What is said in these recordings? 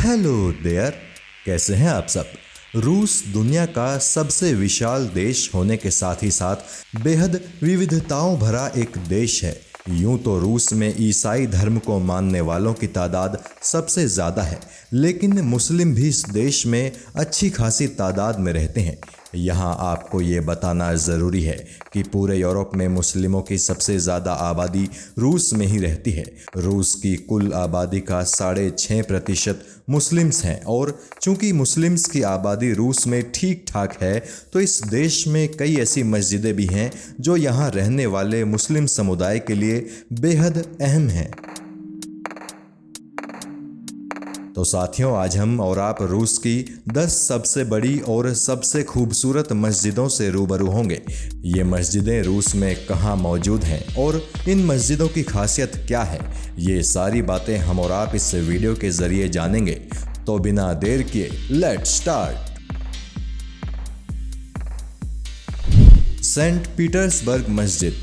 Hello there, कैसे हैं आप सब। रूस दुनिया का सबसे विशाल देश होने के साथ ही साथ बेहद विविधताओं भरा एक देश है। यूं तो रूस में ईसाई धर्म को मानने वालों की तादाद सबसे ज़्यादा है, लेकिन मुस्लिम भी इस देश में अच्छी खासी तादाद में रहते हैं। यहाँ आपको ये बताना ज़रूरी है कि पूरे यूरोप में मुस्लिमों की सबसे ज़्यादा आबादी रूस में ही रहती है। रूस की कुल आबादी का 6.5% मुस्लिम्स हैं, और चूंकि मुस्लिम्स की आबादी रूस में ठीक ठाक है, तो इस देश में कई ऐसी मस्जिदें भी हैं जो यहाँ रहने वाले मुस्लिम समुदाय के लिए बेहद अहम हैं। तो साथियों, आज हम और आप रूस की 10 सबसे बड़ी और सबसे खूबसूरत मस्जिदों से रूबरू होंगे। ये मस्जिदें रूस में कहाँ मौजूद हैं और इन मस्जिदों की खासियत क्या है, ये सारी बातें हम और आप इस वीडियो के जरिए जानेंगे। तो बिना देर किए लेट्स स्टार्ट। सेंट पीटर्सबर्ग मस्जिद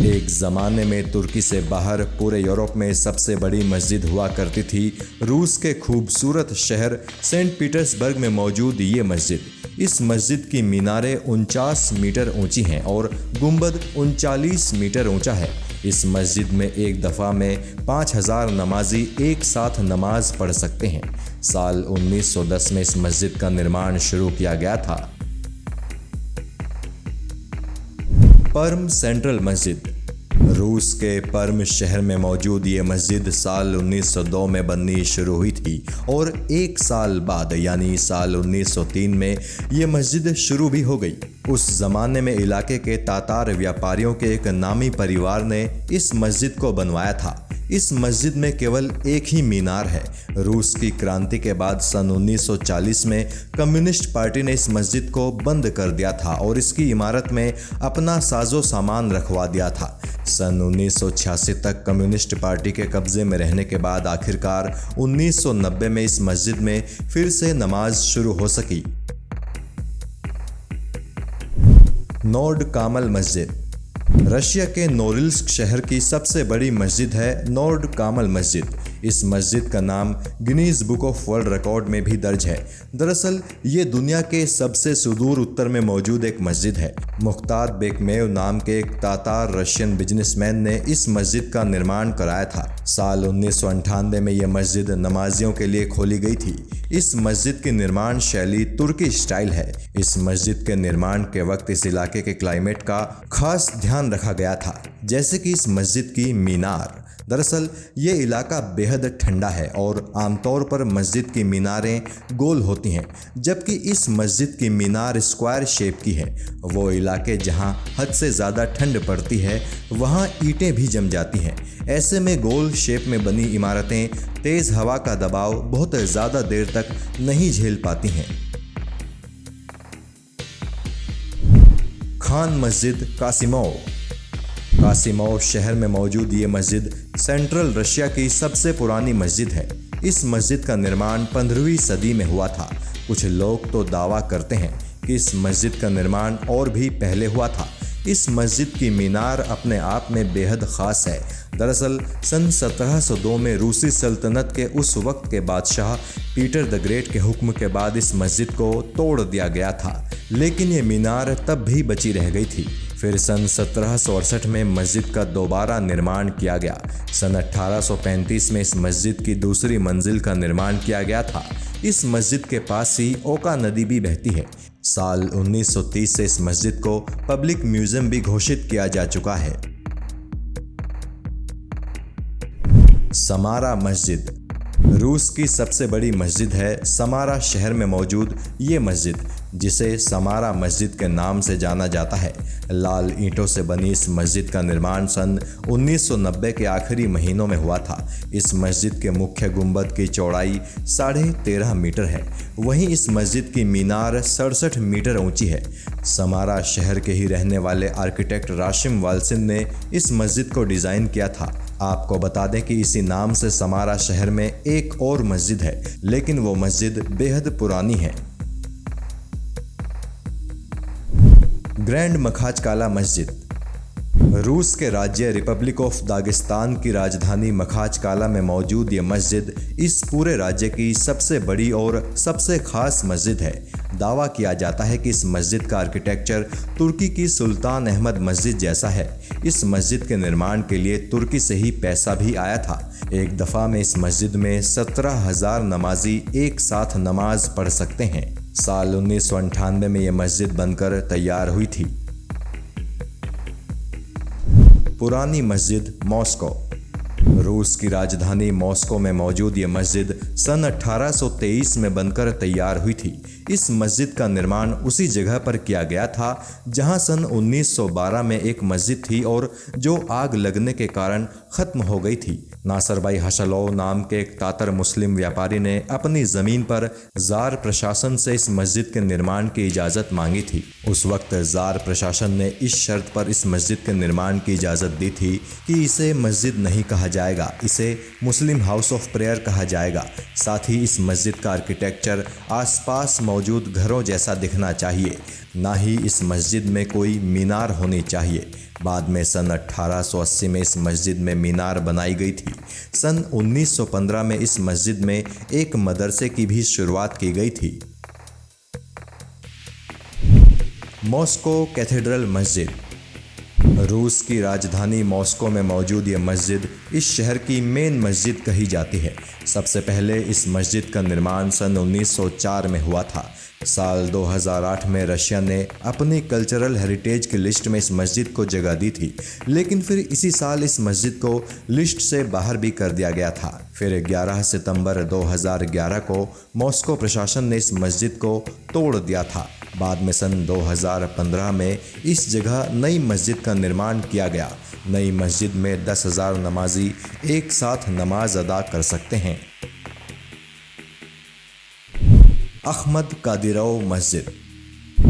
एक ज़माने में तुर्की से बाहर पूरे यूरोप में सबसे बड़ी मस्जिद हुआ करती थी। रूस के खूबसूरत शहर सेंट पीटर्सबर्ग में मौजूद ये मस्जिद, इस मस्जिद की मीनारें 49 मीटर ऊंची हैं और गुंबद 39 मीटर ऊंचा है। इस मस्जिद में एक दफ़ा में 5000 नमाजी एक साथ नमाज पढ़ सकते हैं। साल 1910 में इस मस्जिद का निर्माण शुरू किया गया था। पर्म सेंट्रल मस्जिद, रूस के पर्म शहर में मौजूद ये मस्जिद साल 1902 में बननी शुरू हुई थी, और एक साल बाद यानी साल 1903 में ये मस्जिद शुरू भी हो गई। उस ज़माने में इलाके के तातार व्यापारियों के एक नामी परिवार ने इस मस्जिद को बनवाया था। इस मस्जिद में केवल एक ही मीनार है। रूस की क्रांति के बाद सन 1940 में कम्युनिस्ट पार्टी ने इस मस्जिद को बंद कर दिया था और इसकी इमारत में अपना साजो सामान रखवा दिया था। सन 1986 तक कम्युनिस्ट पार्टी के कब्जे में रहने के बाद आखिरकार 1990 में इस मस्जिद में फिर से नमाज शुरू हो सकी। नोर्ड कामल मस्जिद, रशिया के नोरिल्स्क शहर की सबसे बड़ी मस्जिद है नोर्ड कामल मस्जिद। इस मस्जिद का नाम Guinness book of world record में भी दर्ज है। दरअसल ये दुनिया के सबसे सुदूर उत्तर में मौजूद एक मस्जिद है। मुख्तार बेकमेव नाम के एक तातार रशियन बिजनेसमैन ने इस मस्जिद का निर्माण कराया था। साल 1998 में यह मस्जिद नमाजियों के लिए खोली गई थी। इस मस्जिद की निर्माण शैली तुर्की स्टाइल है। इस मस्जिद के निर्माण के वक्त इस इलाके के क्लाइमेट का खास ध्यान रखा गया था, जैसे कि इस मस्जिद की मीनार। दरअसल ये इलाका बेहद ठंडा है और आमतौर पर मस्जिद की मीनारें गोल होती हैं, जबकि इस मस्जिद की मीनार स्क्वायर शेप की है। वो इलाके जहां हद से ज़्यादा ठंड पड़ती है वहां ईंटें भी जम जाती हैं। ऐसे में गोल शेप में बनी इमारतें तेज़ हवा का दबाव बहुत ज़्यादा देर तक नहीं झेल पाती हैं। खान मस्जिद कासिमोव शहर में मौजूद ये मस्जिद सेंट्रल रशिया की सबसे पुरानी मस्जिद है। इस मस्जिद का निर्माण 15वीं सदी में हुआ था। कुछ लोग तो दावा करते हैं कि इस मस्जिद का निर्माण और भी पहले हुआ था। इस मस्जिद की मीनार अपने आप में बेहद ख़ास है। दरअसल सन 1702 में रूसी सल्तनत के उस वक्त के बादशाह पीटर द ग्रेट के हुक्म के बाद इस मस्जिद को तोड़ दिया गया था, लेकिन ये मीनार तब भी बची रह गई थी। फिर सन 1768 में मस्जिद का दोबारा निर्माण किया गया। सन 1835 में इस मस्जिद की दूसरी मंजिल का निर्माण किया गया था। इस मस्जिद के पास ही ओका नदी भी बहती है। साल 1930 से इस मस्जिद को पब्लिक म्यूजियम भी घोषित किया जा चुका है। समारा मस्जिद, रूस की सबसे बड़ी मस्जिद है समारा शहर में मौजूद ये मस्जिद, जिसे समारा मस्जिद के नाम से जाना जाता है। लाल ईंटों से बनी इस मस्जिद का निर्माण सन 1990 के आखिरी महीनों में हुआ था। इस मस्जिद के मुख्य गुंबद की चौड़ाई 13.5 मीटर है। वहीं इस मस्जिद की मीनार 67 मीटर ऊंची है। समारा शहर के ही रहने वाले आर्किटेक्ट राशिम वालसिन ने इस मस्जिद को डिज़ाइन किया था। आपको बता दें कि इसी नाम से समारा शहर में एक और मस्जिद है, लेकिन वो मस्जिद बेहद पुरानी है। ग्रैंड मखाचकाला मस्जिद, रूस के राज्य रिपब्लिक ऑफ दागिस्तान की राजधानी मखाचकाला में मौजूद ये मस्जिद इस पूरे राज्य की सबसे बड़ी और सबसे खास मस्जिद है। दावा किया जाता है कि इस मस्जिद का आर्किटेक्चर तुर्की की सुल्तान अहमद मस्जिद जैसा है। इस मस्जिद के निर्माण के लिए तुर्की से ही पैसा भी आया था। एक दफ़ा में इस मस्जिद में 17,000 नमाजी एक साथ नमाज पढ़ सकते हैं। साल 1998 में यह मस्जिद बनकर तैयार हुई थी। पुरानी मस्जिद मॉस्को। रूस की राजधानी मॉस्को में मौजूद ये मस्जिद सन 1823 में बनकर तैयार हुई थी। इस मस्जिद का निर्माण उसी जगह पर किया गया था जहां सन 1912 में एक मस्जिद थी और जो आग लगने के कारण ख़त्म हो गई थी। नासर भाई हशलोव नाम के एक तातर मुस्लिम व्यापारी ने अपनी ज़मीन पर ज़ार प्रशासन से इस मस्जिद के निर्माण की इजाज़त मांगी थी। उस वक्त ज़ार प्रशासन ने इस शर्त पर इस मस्जिद के निर्माण की इजाज़त दी थी कि इसे मस्जिद नहीं कहा जाएगा, इसे मुस्लिम हाउस ऑफ प्रेयर कहा जाएगा। साथ ही इस मस्जिद का आर्किटेक्चर आसपास मौजूद घरों जैसा दिखना चाहिए, ना ही इस मस्जिद में कोई मीनार होनी चाहिए। बाद में सन 1880 में इस मस्जिद में मीनार बनाई गई थी। सन 1915 में इस मस्जिद में एक मदरसे की भी शुरुआत की गई थी। मॉस्को कैथेड्रल मस्जिद। रूस की राजधानी मॉस्को में मौजूद ये मस्जिद इस शहर की मेन मस्जिद कही जाती है। सबसे पहले इस मस्जिद का निर्माण सन 1904 में हुआ था। साल 2008 में रशिया ने अपनी कल्चरल हेरिटेज की लिस्ट में इस मस्जिद को जगह दी थी, लेकिन फिर इसी साल इस मस्जिद को लिस्ट से बाहर भी कर दिया गया था। फिर 11 सितंबर 2011 को मॉस्को प्रशासन ने इस मस्जिद को तोड़ दिया था। बाद में सन 2015 में इस जगह नई मस्जिद का निर्माण किया गया। नई मस्जिद में 10,000 नमाजी एक साथ नमाज अदा कर सकते हैं। अहमद कादिरोव मस्जिद।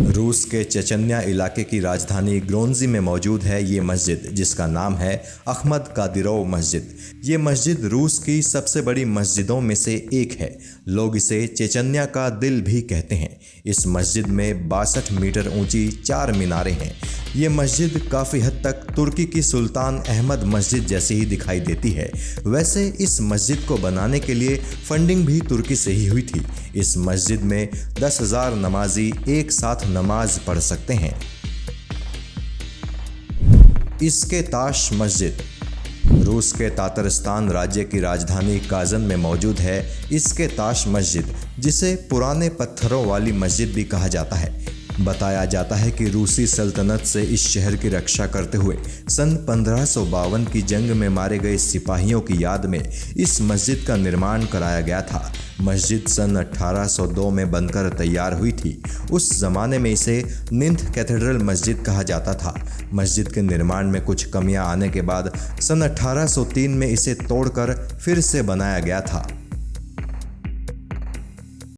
रूस के चेचन्या इलाके की राजधानी ग्रोन्जी में मौजूद है ये मस्जिद, जिसका नाम है अहमद कादिरोव मस्जिद। ये मस्जिद रूस की सबसे बड़ी मस्जिदों में से एक है। लोग इसे चेचन्या का दिल भी कहते हैं। इस मस्जिद में 62 मीटर ऊंची 4 मीनारें हैं। ये मस्जिद काफ़ी हद तक तुर्की की सुल्तान अहमद मस्जिद जैसी ही दिखाई देती है। वैसे इस मस्जिद को बनाने के लिए फंडिंग भी तुर्की से ही हुई थी। इस मस्जिद में 10,000 नमाजी एक साथ नमाज पढ़ सकते हैं। इसके ताश मस्जिद। रूस के तातरस्तान राज्य की राजधानी काज़न में मौजूद है इसके ताश मस्जिद, जिसे पुराने पत्थरों वाली मस्जिद भी कहा जाता है। बताया जाता है कि रूसी सल्तनत से इस शहर की रक्षा करते हुए सन 1552 की जंग में मारे गए सिपाहियों की याद में इस मस्जिद का निर्माण कराया गया था। मस्जिद सन 1802 में बनकर तैयार हुई थी। उस ज़माने में इसे निंथ कैथेड्रल मस्जिद कहा जाता था। मस्जिद के निर्माण में कुछ कमियां आने के बाद सन 1803 में इसे तोड़कर फिर से बनाया गया था।